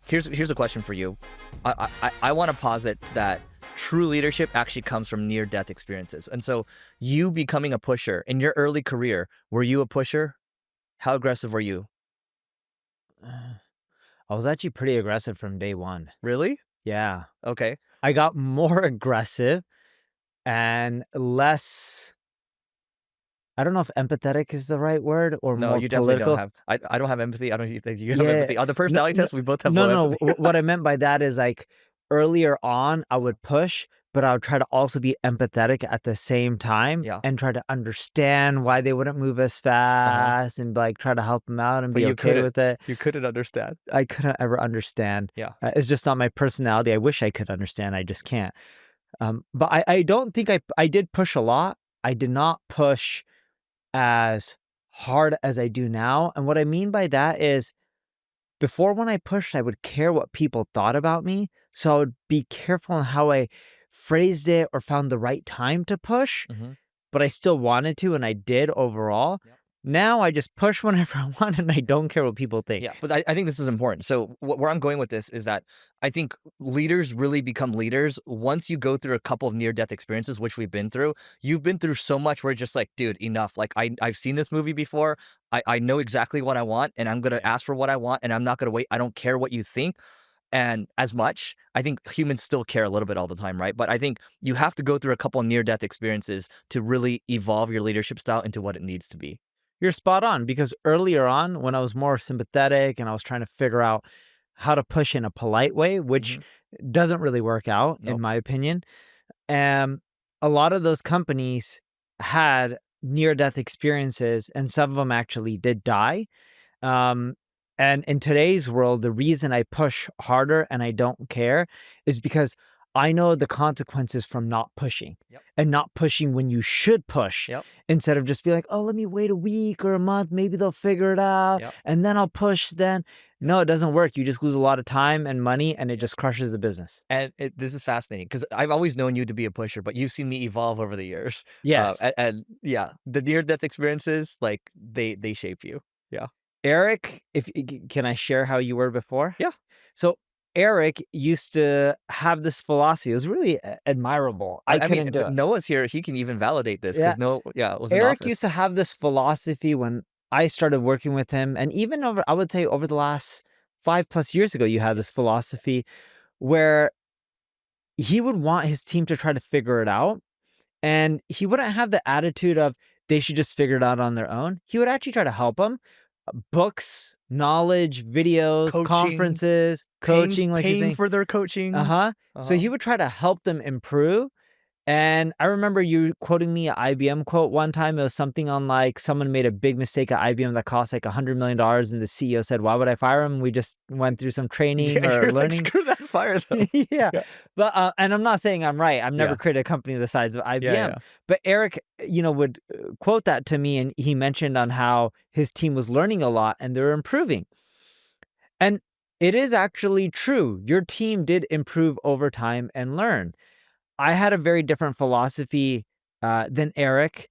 Here's a question for you. I want to posit that true leadership actually comes from near-death experiences. And so you becoming a pusher in your early career, were you a pusher? How aggressive were you? I was actually pretty aggressive from day one. Really? Yeah. Okay. I got more aggressive and less, I don't know if empathetic is the right word, or No, more you definitely don't political. have. I don't have empathy. I don't think you have Yeah. empathy. On the No, personality no, test, we both have no, low no. empathy. What I meant by that is like earlier on, I would push, but I would try to also be empathetic at the same time Yeah. and try to understand why they wouldn't move as fast and like try to help them out and But be you okay couldn't. with it. You couldn't understand. I couldn't ever understand. Yeah. It's just not my personality. I wish I could understand. I just can't. But I don't think I did push a lot. I did not push as hard as I do now. And what I mean by that is before, when I pushed, I would care what people thought about me. So I would be careful on how I phrased it or found the right time to push, Mm-hmm. but I still wanted to, and I did overall. Yep. Now I just push whenever I want, and I don't care what people think. Yeah, but I think this is important. So where I'm going with this is that I think leaders really become leaders once you go through a couple of near-death experiences, which we've been through. You've been through so much where you're just like, dude, enough. Like I've seen this movie before. I know exactly what I want, and I'm gonna ask for what I want, and I'm not gonna wait. I don't care what you think. And as much, I think humans still care a little bit all the time, right? But I think you have to go through a couple of near-death experiences to really evolve your leadership style into what it needs to be. You're spot on, because earlier on, when I was more sympathetic and I was trying to figure out how to push in a polite way, which doesn't really work out, in Nope. my opinion, a lot of those companies had near-death experiences, and some of them actually did die. And in today's world, the reason I push harder and I don't care is because I know the consequences from not pushing. Yep. And not pushing when you should push, Yep. instead of just be like, oh, let me wait a week or a month, maybe they'll figure it out, Yep. and then I'll push then. No, it doesn't work. You just lose a lot of time and money, and it just crushes the business. And this is fascinating because I've always known you to be a pusher, but you've seen me evolve over the years. Yes. And yeah, the near-death experiences, like they shape you. Yeah. Eric, can I share how you were before? Yeah. So Eric used to have this philosophy. It was really admirable. I couldn't mean, do it. Noah's here. He can even validate this Yeah. because it was in Eric office. used to have this philosophy when I started working with him, and even over, I would say over the last 5+ years ago, you had this philosophy where he would want his team to try to figure it out, and he wouldn't have the attitude of they should just figure it out on their own. He would actually try to help them. Books, knowledge, videos, Coaching, conferences, coaching, like you're paying saying. for their coaching. So he would try to help them improve. And I remember you quoting me an IBM quote one time. It was something on like someone made a big mistake at IBM that cost like $100 million. And the CEO said, why would I fire him? We just went through some training Yeah, or you're like, learning. screw that, fire them. Yeah. But, and I'm not saying I'm right. I've never Yeah. created a company the size of IBM. Yeah. But Eric, would quote that to me, and he mentioned on how his team was learning a lot and they're improving. And it is actually true. Your team did improve over time and learn. I had a very different philosophy than Eric.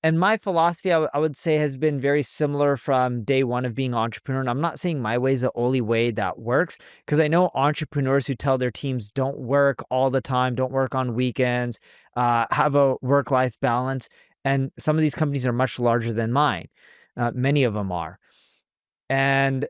And my philosophy, I would say, has been very similar from day one of being an entrepreneur. And I'm not saying my way is the only way that works, because I know entrepreneurs who tell their teams don't work all the time, don't work on weekends, have a work-life balance. And some of these companies are much larger than mine. Many of them are. And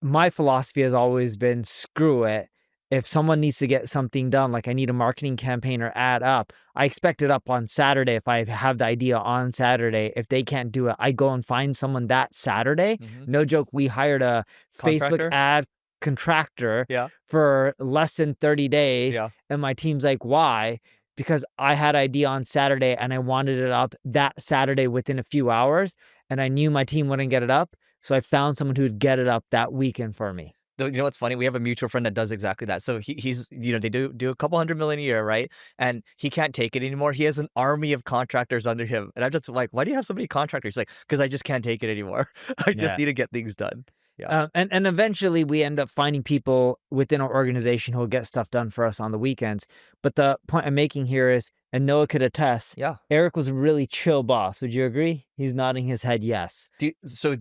my philosophy has always been, screw it. If someone needs to get something done, like I need a marketing campaign or ad up, I expect it up on Saturday. If I have the idea on Saturday, if they can't do it, I go and find someone that Saturday. No joke. We hired a Facebook ad contractor for less than 30 days. Yeah. And my team's like, why? Because I had idea on Saturday and I wanted it up that Saturday within a few hours. And I knew my team wouldn't get it up. So I found someone who would get it up that weekend for me. You know what's funny? We have a mutual friend that does exactly that. So he's, they do a couple $100 million a year, right? And he can't take it anymore. He has an army of contractors under him. And I'm just like, why do you have so many contractors? He's like, because I just can't take it anymore. I just need to get things done. Yeah. And eventually we end up finding people within our organization who will get stuff done for us on the weekends. But the point I'm making here is, and Noah could attest, Yeah. Eric was a really chill boss. Would you agree? He's nodding his head yes. Do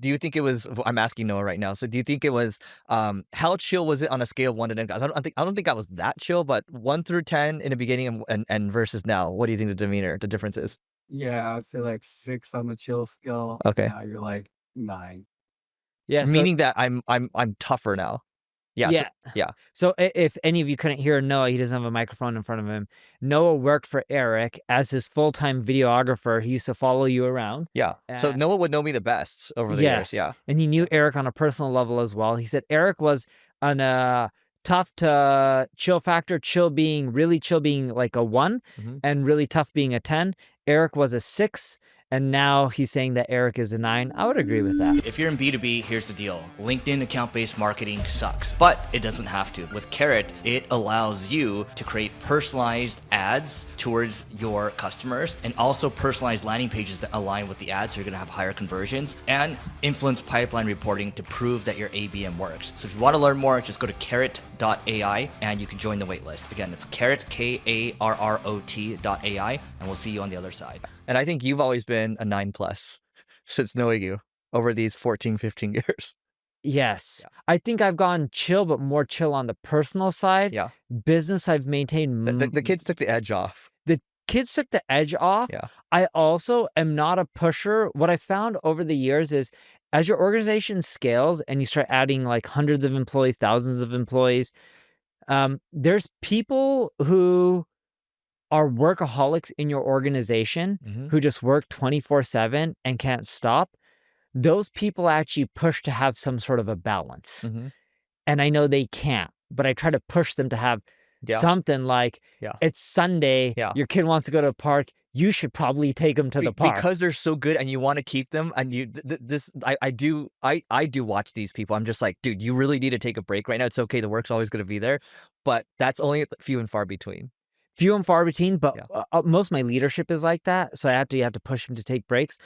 you think it was? I'm asking Noah right now. So do you think it was? How chill was it on a scale of 1 to 10? 'Cause I don't think I was that chill, but 1 through 10 in the beginning and versus now. What do you think the difference is? Yeah, I would say like 6 on the chill scale. Okay, Now you're like 9. Yeah. So meaning that I'm tougher now. Yeah. So, yeah. yeah. So if any of you couldn't hear Noah, he doesn't have a microphone in front of him. Noah worked for Eric as his full-time videographer. He used to follow you around. Yeah. So Noah would know me the best over the years. Yes. Yeah. And he knew Eric on a personal level as well. He said Eric was on a tough to chill factor, really chill being like a 1 Mhm. and really tough being a 10. Eric was a 6. And now he's saying that Eric is a 9. I would agree with that. If you're in B2B, here's the deal. LinkedIn account-based marketing sucks, but it doesn't have to. With Carrot, it allows you to create personalized ads towards your customers and also personalized landing pages that align with the ads, so you're gonna have higher conversions, and influence pipeline reporting to prove that your ABM works. So if you wanna learn more, just go to carrot.ai and you can join the waitlist. Again, it's carrot, KARROT.ai, and we'll see you on the other side. And I think you've always been a 9+ since knowing you over these 14, 15 years. Yes. Yeah. I think I've gone chill, but more chill on the personal side. Yeah. Business, I've maintained. The kids took the edge off. The kids took the edge off. Yeah. I also am not a pusher. What I found over the years is as your organization scales and you start adding like hundreds of employees, thousands of employees, there's people who are workaholics in your organization who just work 24/7 and can't stop. Those people actually push to have some sort of a balance. And I know they can't, but I try to push them to have something like, it's Sunday, your kid wants to go to a park, you should probably take them to the park. Because they're so good and you want to keep them, and I do watch these people. I'm just like, dude, you really need to take a break right now. It's okay, the work's always going to be there, but that's only few and far between. Few and far between, but most of my leadership is like that, so I have to push them to take breaks.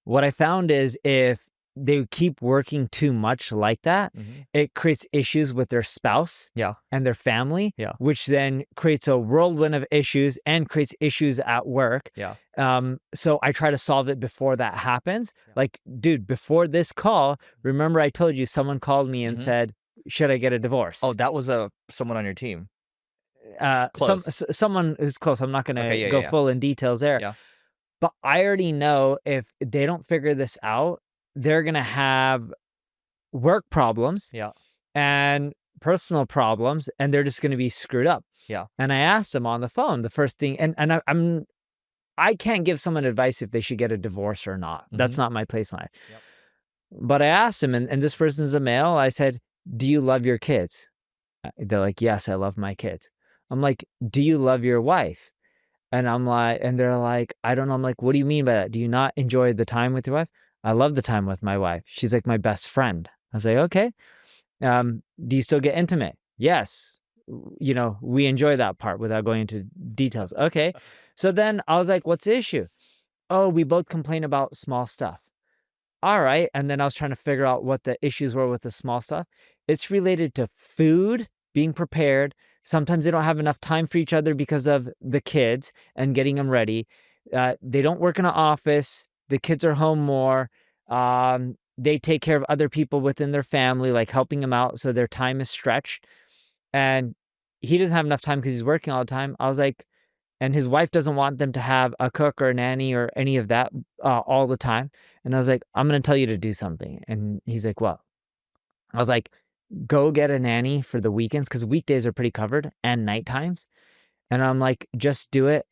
What I found is if they keep working too much like that, it creates issues with their spouse and their family, which then creates a whirlwind of issues and creates issues at work. So I try to solve it before that happens. Like, dude, before this call, remember I told you someone called me and said, should I get a divorce? Oh, that was someone on your team. Someone who's close. I'm not going to go full in details there. But I already know if they don't figure this out, they're going to have work problems and personal problems, and they're just going to be screwed up. And I asked them on the phone, the first thing, and I can't give someone advice if they should get a divorce or not. That's not my place in life. But I asked them, and this person's a male. I said, do you love your kids? They're like, yes, I love my kids. I'm like, do you love your wife? And they're like, I don't know. I'm like, what do you mean by that? Do you not enjoy the time with your wife? I love the time with my wife. She's like my best friend. I was like, okay. Do you still get intimate? Yes. You know, we enjoy that part without going into details. Okay. So then I was like, what's the issue? Oh, we both complain about small stuff. All right. And then I was trying to figure out what the issues were with the small stuff. It's related to food being prepared. Sometimes they don't have enough time for each other because of the kids and getting them ready. They don't work in an office. The kids are home more. They take care of other people within their family, like helping them out, so their time is stretched. And he doesn't have enough time because he's working all the time. I was like, and his wife doesn't want them to have a cook or a nanny or any of that all the time. And I was like, I'm going to tell you to do something. And he's like, what? I was like, go get a nanny for the weekends, because weekdays are pretty covered, and night times. And I'm like, just do it.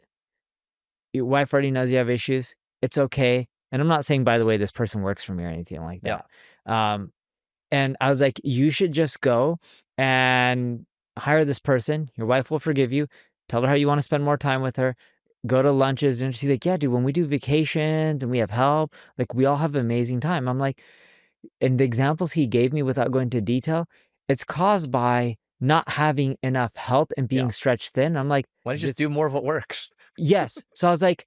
Your wife already knows you have issues. It's okay. And I'm not saying, by the way, this person works for me or anything like that. And I was like, you should just go and hire this person. Your wife will forgive you. Tell her how you want to spend more time with her. Go to lunches. And she's like, yeah, dude, when we do vacations and we have help, like we all have an amazing time. I'm like, and the examples he gave me without going into detail, it's caused by not having enough help and being stretched thin. I'm like, why don't you just do more of what works? Yes. So I was like,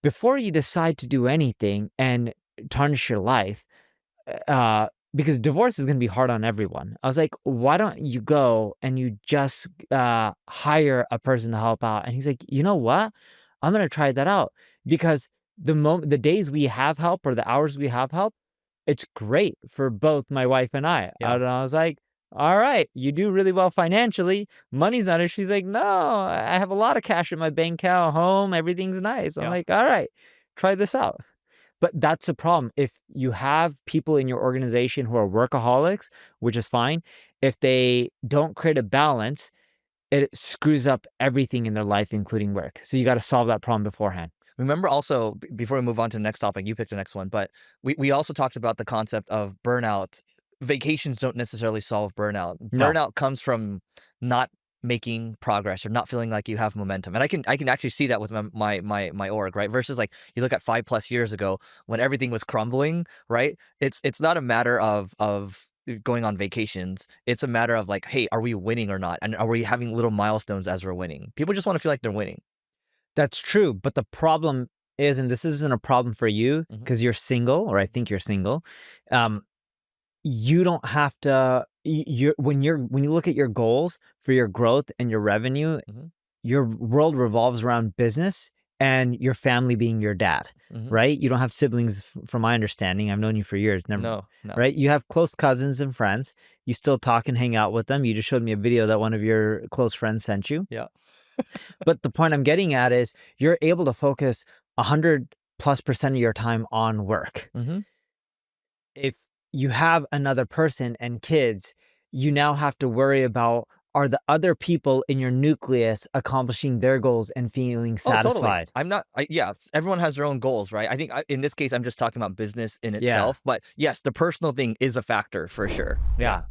before you decide to do anything and tarnish your life, because divorce is going to be hard on everyone. I was like, why don't you go and you just hire a person to help out? And he's like, you know what? I'm going to try that out, because the days we have help or the hours we have help, it's great for both my wife and I. Yeah. And I was like, all right, you do really well financially. Money's not it. She's like, no, I have a lot of cash in my bank account, home, everything's nice. I'm Yeah. like, all right, try this out. But that's the problem. If you have people in your organization who are workaholics, which is fine, if they don't create a balance, it screws up everything in their life, including work. So you got to solve that problem beforehand. Remember also, before we move on to the next topic, you picked the next one, but we also talked about the concept of burnout. Vacations don't necessarily solve burnout. No. Burnout comes from not making progress or not feeling like you have momentum. And I can actually see that with my org, right? Versus like you look at 5+ years ago when everything was crumbling, right? It's not a matter of going on vacations. It's a matter of like, hey, are we winning or not? And are we having little milestones as we're winning? People just want to feel like they're winning. That's true. But the problem is, and this isn't a problem for you because you're single, or I think you're single. You don't have to, when you look at your goals for your growth and your revenue, your world revolves around business and your family being your dad, right? You don't have siblings, from my understanding. I've known you for years. Never, No. right? You have close cousins and friends. You still talk and hang out with them. You just showed me a video that one of your close friends sent you. Yeah. But the point I'm getting at is you're able to focus 100+% of your time on work. If you have another person and kids, you now have to worry about, are the other people in your nucleus accomplishing their goals and feeling satisfied? Totally. Yeah, everyone has their own goals, right? I think in this case, I'm just talking about business in itself. But yes, the personal thing is a factor for sure. Yeah.